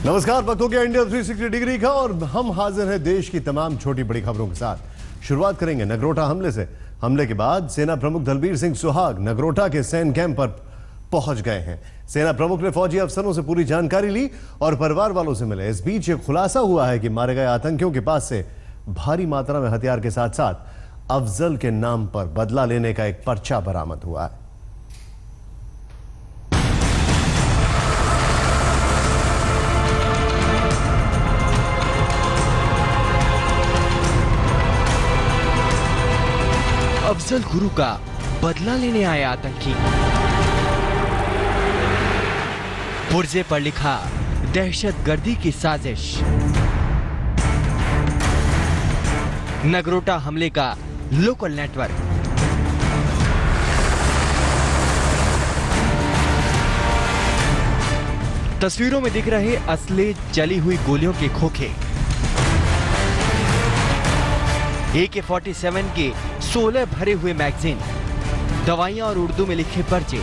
नमस्कार, वक्त हो गया इंडिया 360 डिग्री का और हम हाजिर हैं देश की तमाम छोटी बड़ी खबरों के साथ। शुरुआत करेंगे नगरोटा हमले से। हमले के बाद सेना प्रमुख दलबीर सिंह सुहाग नगरोटा के सैन्य कैंप पर पहुंच गए हैं। सेना प्रमुख ने फौजी अफसरों से पूरी जानकारी ली और परिवार वालों से मिले। इस बीच ये खुलासा हुआ है कि मारे गए आतंकियों के पास से भारी मात्रा में हथियार के साथ साथ अफजल के नाम पर बदला लेने का एक पर्चा बरामद हुआ है। अफजल गुरु का बदला लेने आए आतंकी। पुर्जे पर लिखा दहशतगर्दी की साजिश। नगरोटा हमले का लोकल नेटवर्क। तस्वीरों में दिख रहे असली जली हुई गोलियों के खोखे। AK-47 के 16 भरे हुए मैगजीन, दवाइयां और उर्दू में लिखे पर्चे।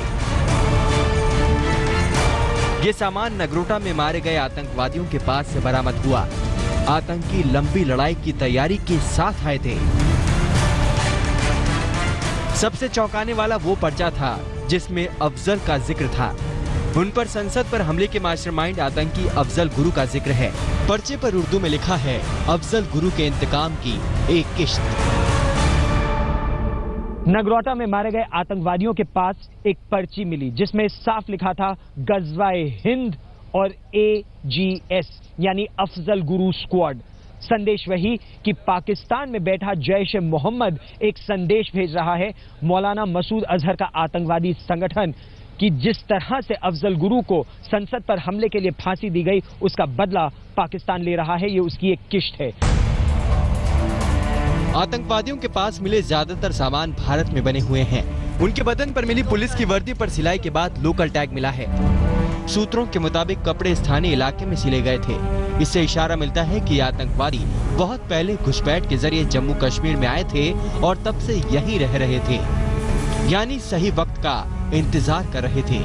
ये सामान नगरोटा में मारे गए आतंकवादियों के पास से बरामद हुआ। आतंकी लंबी लड़ाई की तैयारी के साथ आए थे। सबसे चौंकाने वाला वो पर्चा था जिसमें अफजल का जिक्र था। उन पर संसद पर हमले के मास्टरमाइंड आतंकी अफजल गुरु का जिक्र है। पर्चे पर उर्दू में लिखा है अफजल गुरु के इंतकाम की एक किश्त। नगरोटा में मारे गए आतंकवादियों के पास एक पर्ची मिली जिसमें साफ लिखा था गजवाए हिंद और AGS यानी अफजल गुरु स्क्वाड। संदेश वही कि पाकिस्तान में बैठा जैश ए मोहम्मद एक संदेश भेज रहा है मौलाना मसूद अजहर का आतंकवादी संगठन कि जिस तरह से अफजल गुरु को संसद पर हमले के लिए फांसी दी गई उसका बदला पाकिस्तान ले रहा है। ये उसकी एक किश्त है। आतंकवादियों के पास मिले ज्यादातर सामान भारत में बने हुए हैं। उनके बदन पर मिली पुलिस की वर्दी पर सिलाई के बाद लोकल टैग मिला है। सूत्रों के मुताबिक कपड़े स्थानीय इलाके में सिले गए थे। इससे इशारा मिलता है कि आतंकवादी बहुत पहले घुसपैठ के जरिए जम्मू कश्मीर में आए थे और तब से यहीं रह रहे थे, यानी सही वक्त का इंतजार कर रहे थे।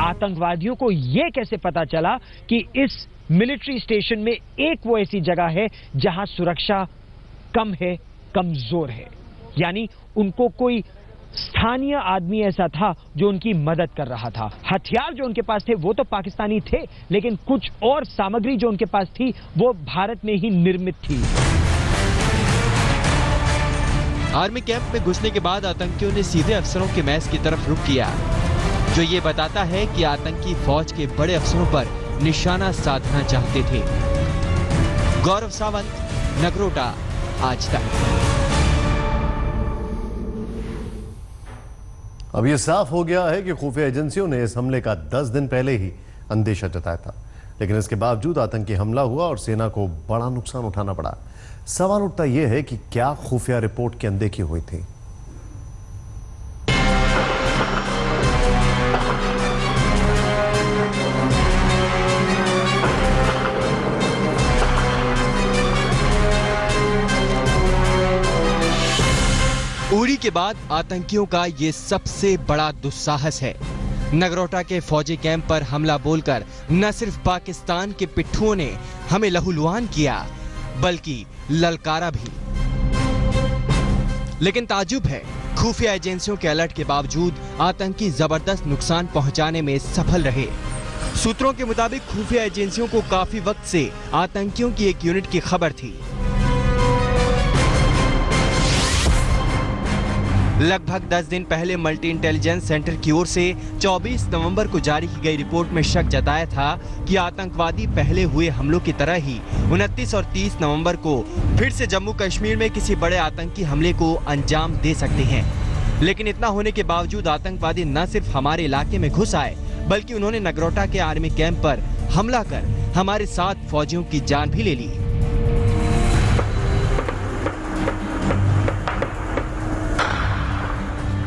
आतंकवादियों को यह कैसे पता चला कि इस मिलिट्री स्टेशन में एक वो ऐसी जगह है जहां सुरक्षा कम है, कमजोर है, यानी उनको कोई स्थानीय आदमी ऐसा था जो उनकी मदद कर रहा था। हथियार जो उनके पास थे वो तो पाकिस्तानी थे, लेकिन कुछ और सामग्री जो उनके पास थी वो भारत में ही निर्मित थी। आर्मी कैंप में घुसने के बाद आतंकियों ने सीधे अफसरों के मैस की तरफ रुख किया, जो ये बताता है कि आतंकी फौज के बड़े अफसरों पर निशाना साधना चाहते थे। गौरव सावंत, नगरोटा, आज तक। अब यह साफ हो गया है कि खुफिया एजेंसियों ने इस हमले का 10 दिन पहले ही अंदेशा जताया था, लेकिन इसके बावजूद आतंकी हमला हुआ और सेना को बड़ा नुकसान उठाना पड़ा। सवाल उठता यह है कि क्या खुफिया रिपोर्ट की अनदेखी हुई थी? उरी के बाद आतंकियों का ये सबसे बड़ा दुस्साहस है। नगरोटा के फौजी कैंप पर हमला बोलकर न सिर्फ पाकिस्तान के पिट्ठुओं ने हमें लहूलुहान किया, बल्कि ललकारा भी। लेकिन ताज्जुब है, खुफिया एजेंसियों के अलर्ट के बावजूद आतंकी जबरदस्त नुकसान पहुंचाने में सफल रहे। सूत्रों के मुताबिक खुफिया एजेंसियों को काफी वक्त से आतंकियों की एक यूनिट की खबर थी। लगभग 10 दिन पहले मल्टी इंटेलिजेंस सेंटर की ओर से 24 नवंबर को जारी की गई रिपोर्ट में शक जताया था कि आतंकवादी पहले हुए हमलों की तरह ही 29 और 30 नवंबर को फिर से जम्मू कश्मीर में किसी बड़े आतंकी हमले को अंजाम दे सकते हैं। लेकिन इतना होने के बावजूद आतंकवादी न सिर्फ हमारे इलाके में घुस आए, बल्कि उन्होंने नगरोटा के आर्मी कैंप पर हमला कर हमारे 7 फौजियों की जान भी ले ली।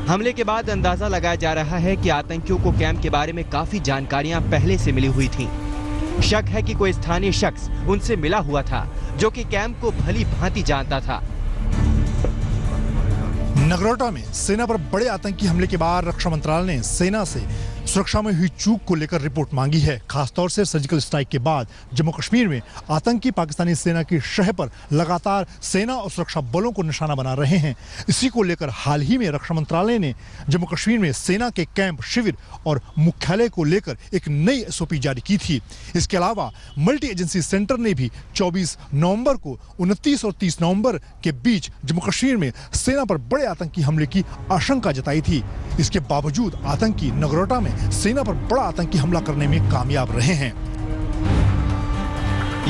हमले के बाद अंदाजा लगाया जा रहा है कि आतंकियों को कैंप के बारे में काफी जानकारियां पहले से मिली हुई थीं। शक है कि कोई स्थानीय शख्स उनसे मिला हुआ था जो कि कैंप को भली भांति जानता था। नगरोटा में सेना पर बड़े आतंकी हमले के बाद रक्षा मंत्रालय ने सेना से सुरक्षा में हुई चूक को लेकर रिपोर्ट मांगी है। खासतौर से सर्जिकल स्ट्राइक के बाद जम्मू कश्मीर में आतंकी पाकिस्तानी सेना की शह पर लगातार सेना और सुरक्षा बलों को निशाना बना रहे हैं। इसी को लेकर हाल ही में रक्षा मंत्रालय ने जम्मू कश्मीर में सेना के कैंप, शिविर और मुख्यालय को लेकर एक नई एसओपी जारी की थी। इसके अलावा मल्टी एजेंसी सेंटर ने भी 24 नवंबर को 29 और 30 नवंबर के बीच जम्मू कश्मीर में सेना पर बड़े आतंकी हमले की आशंका जताई थी। इसके बावजूद आतंकी नगरोटा में सेना पर बड़ा आतंकी हमला करने में कामयाब रहे हैं।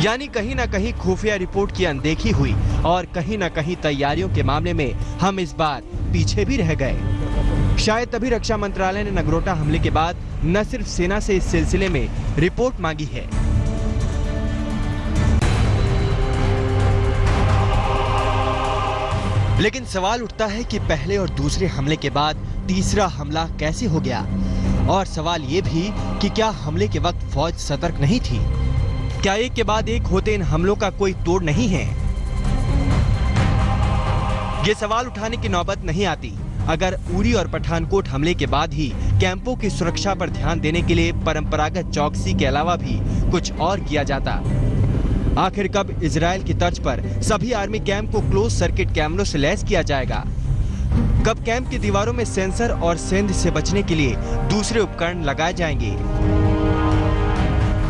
यानी कहीं ना कहीं खुफिया रिपोर्ट की अनदेखी हुई और कहीं ना कहीं तैयारियों के मामले में हम इस बार पीछे भी रह गए। शायद तभी रक्षा मंत्रालय ने नगरोटा हमले के बाद न सिर्फ सेना से इस सिलसिले में रिपोर्ट मांगी है, लेकिन सवाल उठता है कि पहले और दूसरे हमले के बाद तीसरा हमला कैसे हो गया। और सवाल ये भी कि क्या हमले के वक्त फौज सतर्क नहीं थी? क्या एक के बाद एक होते इन हमलों का कोई तोड़ नहीं है? ये सवाल उठाने की नौबत नहीं आती अगर उरी और पठानकोट हमले के बाद ही कैंपों की सुरक्षा पर ध्यान देने के लिए परंपरागत चौकसी के अलावा भी कुछ और किया जाता। आखिर कब इजराइल की तर्ज पर सभी आर्मी कैंप को क्लोज सर्किट कैमरों से लैस किया जाएगा? कब कैंप की दीवारों में सेंसर और सेंध से बचने के लिए दूसरे उपकरण लगाए जाएंगे?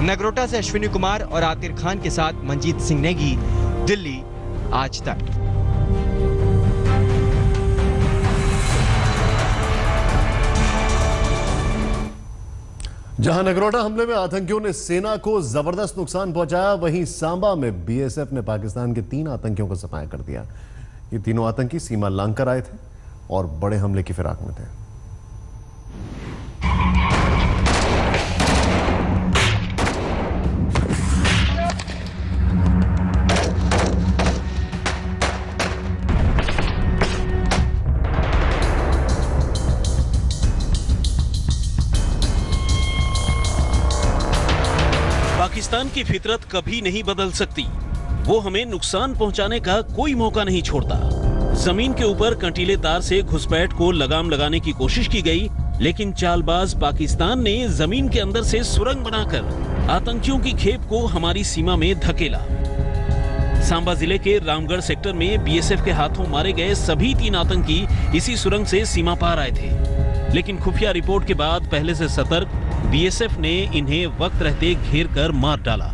नगरोटा से अश्विनी कुमार और आतिर खान के साथ मंजीत सिंह नेगी, दिल्ली, आज तक। जहां नगरोटा हमले में आतंकियों ने सेना को जबरदस्त नुकसान पहुंचाया, वहीं सांबा में बीएसएफ ने पाकिस्तान के 3 आतंकियों को सफाया कर दिया। ये तीनों आतंकी सीमा लांघकर आए थे और बड़े हमले की फिराक में थे। पाकिस्तान की फितरत कभी नहीं बदल सकती। वो हमें नुकसान पहुंचाने का कोई मौका नहीं छोड़ता। जमीन के ऊपर कंटीले तार से घुसपैठ को लगाम लगाने की कोशिश की गई, लेकिन चालबाज पाकिस्तान ने जमीन के अंदर से सुरंग बनाकर आतंकियों की खेप को हमारी सीमा में धकेला। सांबा जिले के रामगढ़ सेक्टर में बीएसएफ के हाथों मारे गए सभी 3 आतंकी इसी सुरंग से सीमा पार आए थे, लेकिन खुफिया रिपोर्ट के बाद पहले से सतर्क बीएसएफ ने इन्हें वक्त रहते घेर कर मार डाला।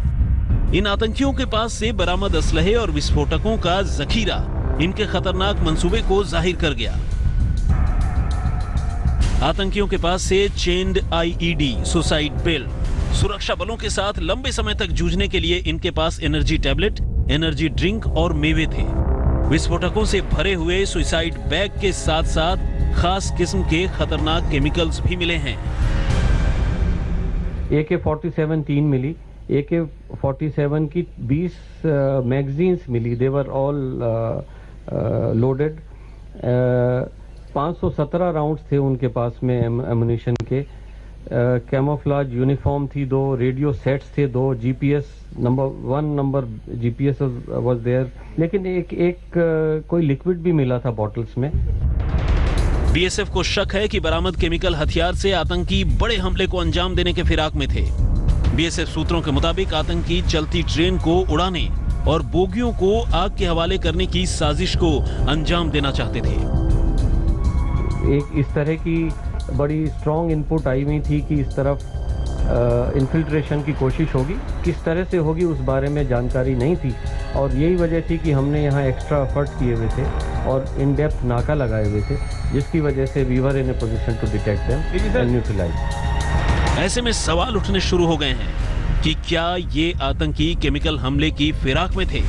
इन आतंकियों के पास से बरामद असलहे और विस्फोटकों का जखीरा इनके खतरनाक मंसूबे को जाहिर कर गया। आतंकियों के पास से चेन्ड आईईडी, सुसाइड बेल्ट, सुरक्षा बलों के साथ लंबे समय तक जूझने के लिए इनके पास एनर्जी टैबलेट, एनर्जी ड्रिंक और मेवे थे। विस्फोटकों से भरे हुए सुसाइड बैग के साथ साथ खास किस्म के खतरनाक केमिकल्स भी मिले हैं। AK-47 3 मिली, AK-47 की 20 मैगजीन्स मिली, they were all loaded. 517 rounds थे उनके पास में एमुनिशन के। कैमोफ्लाज यूनिफॉर्म थी 2, रेडियो सेट्स थे 2, GPS number GPS was there, लेकिन एक कोई लिक्विड भी मिला था बॉटल्स में। बीएसएफ को शक है कि बरामद केमिकल हथियार से आतंकी बड़े हमले को अंजाम देने के फिराक में थे। बीएसएफ सूत्रों के मुताबिक आतंकी चलती ट्रेन को उड़ाने और बोगियों को आग के हवाले करने की साजिश को अंजाम देना चाहते थे। एक इस तरह की बड़ी स्ट्रॉन्ग इनपुट आई हुई थी कि इस तरफ इन्फिल्ट्रेशन की कोशिश होगी, किस तरह से होगी उस बारे में जानकारी नहीं थी, और यही वजह थी कि हमने यहाँ एक्स्ट्रा एफर्ट किए हुए थे और इन डेप्थ नाका लगाए हुए थे, जिसकी वजह से we were in a position to detect them and neutralise. ऐसे में सवाल उठने शुरू हो गए हैं कि क्या ये आतंकी केमिकल हमले की फिराक में थे?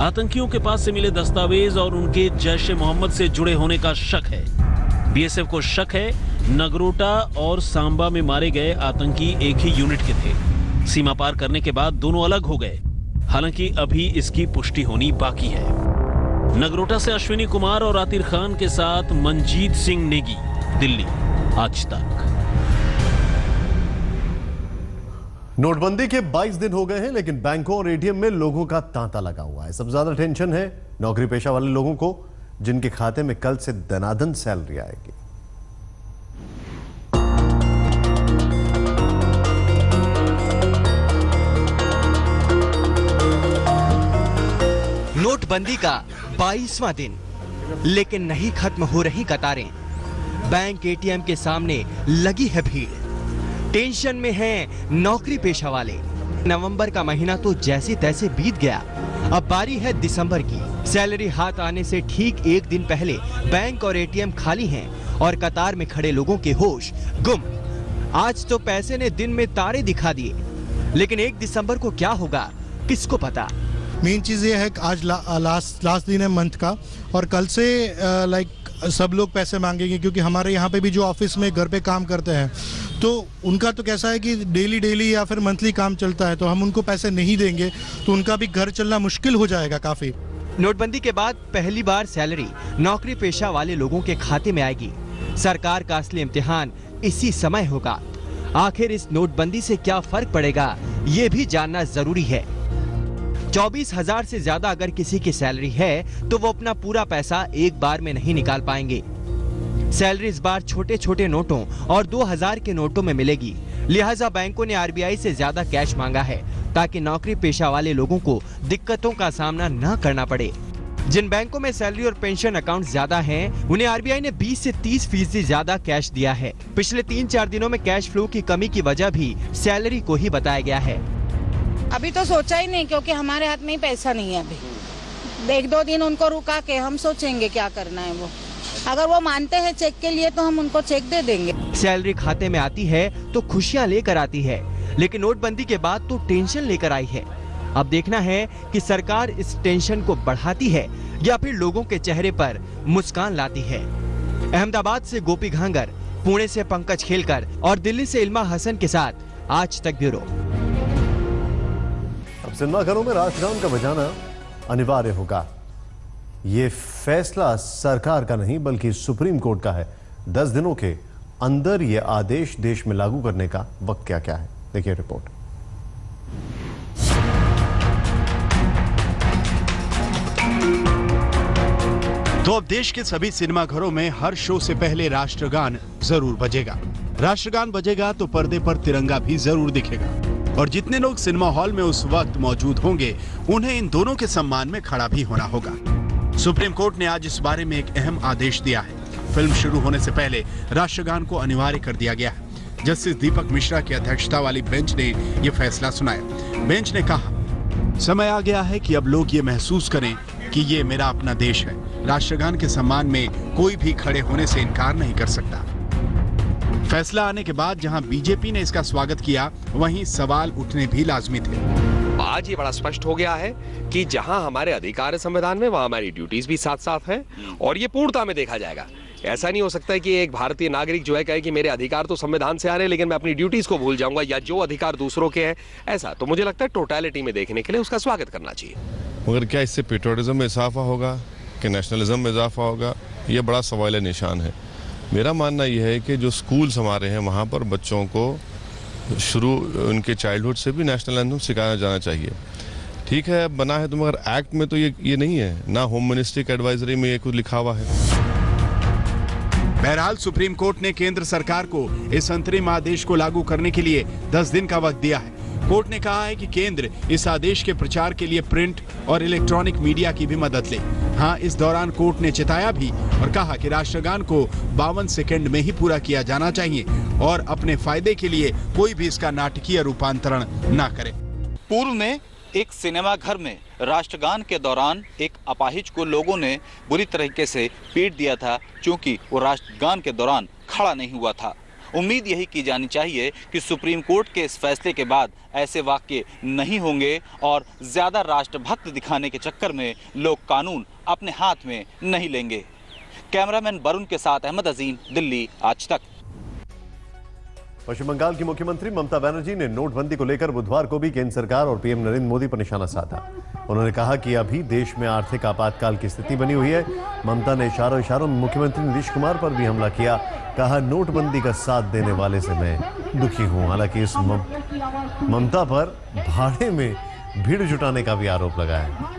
आतंकियों के पास से मिले दस्तावेज और उनके जैश ए मोहम्मद से जुड़े होने का शक है। बीएसएफ को शक है नगरोटा और सांबा में मारे गए आतंकी एक ही यूनिट के थे। सीमा पार करने के बाद दोनों अलग हो गए, हालांकि अभी इसकी पुष्टि होनी बाकी है। नगरोटा से अश्विनी कुमार और आतिर खान के साथ मंजीत सिंह नेगी, दिल्ली, आज तक। नोटबंदी के 22 दिन हो गए हैं, लेकिन बैंकों और एटीएम में लोगों का तांता लगा हुआ है। सबसे ज्यादा टेंशन है नौकरी पेशा वाले लोगों को, जिनके खाते में कल से दनादन सैलरी आएगी। नोटबंदी का 22वां दिन, लेकिन नहीं खत्म हो रही कतारें। बैंक एटीएम के सामने लगी है भीड़। टेंशन में हैं नौकरी पेशा वाले। नवंबर का महीना तो जैसे तैसे बीत गया, अब बारी है दिसंबर की। सैलरी हाथ आने से ठीक एक दिन पहले बैंक और एटीएम खाली हैं और कतार में खड़े लोगों के होश गुम। आज तो पैसे ने दिन में तारे दिखा दिए, लेकिन 1 दिसंबर को क्या होगा किसको पता। मेन चीज़ ये है कि आज लास्ट दिन है मंथ का, और कल से सब लोग पैसे मांगेंगे, क्योंकि हमारे यहाँ पे भी जो ऑफिस में घर पे काम करते हैं तो उनका तो कैसा है कि डेली या फिर मंथली काम चलता है, तो हम उनको पैसे नहीं देंगे तो उनका भी घर चलना मुश्किल हो जाएगा काफ़ी। नोटबंदी के बाद पहली बार सैलरी नौकरी पेशा वाले लोगों के खाते में आएगी। सरकार का असली इम्तिहान इसी समय होगा। आखिर इस नोटबंदी से क्या फर्क पड़ेगा, ये भी जानना जरूरी है। 24,000 से ज्यादा अगर किसी की सैलरी है तो वो अपना पूरा पैसा एक बार में नहीं निकाल पाएंगे। सैलरी इस बार छोटे छोटे नोटों और 2000 के नोटों में मिलेगी। लिहाजा बैंकों ने आरबीआई से ज्यादा कैश मांगा है ताकि नौकरी पेशा वाले लोगों को दिक्कतों का सामना न करना पड़े। जिन बैंकों में सैलरी और पेंशन अकाउंट ज्यादा हैं, उन्हें आरबीआई ने 20 से 30% ज्यादा कैश दिया है। पिछले 3-4 दिनों में कैश फ्लो की कमी की वजह भी सैलरी को ही बताया गया है। अभी तो सोचा ही नहीं, क्योंकि हमारे हाथ में ही पैसा नहीं है। अभी 1-2 दिन उनको रुका के हम सोचेंगे क्या करना है। वो अगर वो मानते हैं चेक के लिए तो हम उनको चेक दे देंगे। सैलरी खाते में आती है तो खुशियां लेकर आती है, लेकिन नोटबंदी के बाद तो टेंशन लेकर आई है। अब देखना है कि सरकार इस टेंशन को बढ़ाती है या फिर लोगों के चेहरे पर मुस्कान लाती है। अहमदाबाद से गोपी घांगर, पुणे से पंकज खेलकर और दिल्ली से इल्मा हसन के साथ आज तक ब्यूरो। अब सिनेमाघरों में राष्ट्रगान का बजाना अनिवार्य होगा। ये फैसला सरकार का नहीं बल्कि सुप्रीम कोर्ट का है। 10 दिनों के अंदर ये आदेश देश में लागू करने का वक्त क्या है, देखिए रिपोर्ट। तो अब देश के सभी सिनेमाघरों में हर शो से पहले राष्ट्रगान जरूर बजेगा। राष्ट्रगान बजेगा तो पर्दे पर तिरंगा भी जरूर दिखेगा, और जितने लोग सिनेमा हॉल में उस वक्त मौजूद होंगे उन्हें इन दोनों के सम्मान में खड़ा भी होना होगा। सुप्रीम कोर्ट ने आज इस बारे में एक अहम आदेश दिया है। फिल्म शुरू होने से पहले राष्ट्रगान को अनिवार्य कर दिया गया है। जस्टिस दीपक मिश्रा की अध्यक्षता वाली बेंच ने यह फैसला सुनाया। बेंच ने कहा, समय आ गया है कि अब लोग ये महसूस करें कि ये मेरा अपना देश है। राष्ट्रगान के सम्मान में कोई भी खड़े होने से इनकार नहीं कर सकता। फैसला आने के बाद जहां बीजेपी ने इसका स्वागत किया, वहीं सवाल उठने भी लाजमी थे। आज ये बड़ा स्पष्ट हो गया है कि जहां हमारे अधिकार है संविधान में, वहां हमारी ड्यूटीज भी साथ साथ हैं, और ये पूर्णता में देखा जाएगा। ऐसा नहीं हो सकता है कि एक भारतीय नागरिक जो है कहे कि मेरे अधिकार तो संविधान से आ रहे हैं लेकिन मैं अपनी ड्यूटीज को भूल जाऊंगा, या जो अधिकार दूसरों के हैं। ऐसा तो मुझे लगता है टोटलिटी में देखने के लिए उसका स्वागत करना चाहिए। मगर क्या इससे पेट्रियटिज्म में इजाफा होगा कि नेशनलिज्म में इजाफा होगा, ये बड़ा सवाल निशान है। मेरा मानना यह है कि जो स्कूल्स हमारे हैं वहाँ पर बच्चों को शुरू उनके चाइल्डहुड से भी नेशनल एंथम सिखाया जाना चाहिए। ठीक है, बना है तो, मगर एक्ट में तो ये नहीं है, ना होम मिनिस्ट्री के एडवाइजरी में ये कुछ लिखा हुआ है। बहरहाल सुप्रीम कोर्ट ने केंद्र सरकार को इस अंतरिम आदेश को लागू करने के लिए 10 दिन का वक्त दिया है। कोर्ट ने कहा है कि केंद्र इस आदेश के प्रचार के लिए प्रिंट और इलेक्ट्रॉनिक मीडिया की भी मदद ले। हाँ, इस दौरान कोर्ट ने चेताया भी और कहा कि राष्ट्रगान को 52 सेकंड में ही पूरा किया जाना चाहिए और अपने फायदे के लिए कोई भी इसका नाटकीय रूपांतरण ना करे। पूर्व में एक सिनेमा घर में राष्ट्रगान के दौरान एक अपाहिज को लोगों ने बुरी तरीके से पीट दिया था, क्योंकि वो राष्ट्रगान के दौरान खड़ा नहीं हुआ था। उम्मीद यही की जानी चाहिए कि सुप्रीम कोर्ट के इस फैसले के बाद ऐसे वाक्य नहीं होंगे और ज्यादा राष्ट्रभक्त दिखाने के चक्कर में लोग कानून अपने हाथ में नहीं लेंगे। कैमरामैन वरुण के साथ अहमद अजीम, दिल्ली आज तक। पश्चिम बंगाल की मुख्यमंत्री ममता बनर्जी ने नोटबंदी को लेकर बुधवार को भी केंद्र सरकार और पीएम नरेंद्र मोदी पर निशाना साधा। उन्होंने कहा कि अभी देश में आर्थिक आपातकाल की स्थिति बनी हुई है। ममता ने इशारों में मुख्यमंत्री नीतीश कुमार पर भी हमला किया। कहा, नोटबंदी का साथ देने वाले से मैं दुखी हूं। हालांकि इस ममता पर भाड़े में भीड़ जुटाने का भी आरोप लगाया है।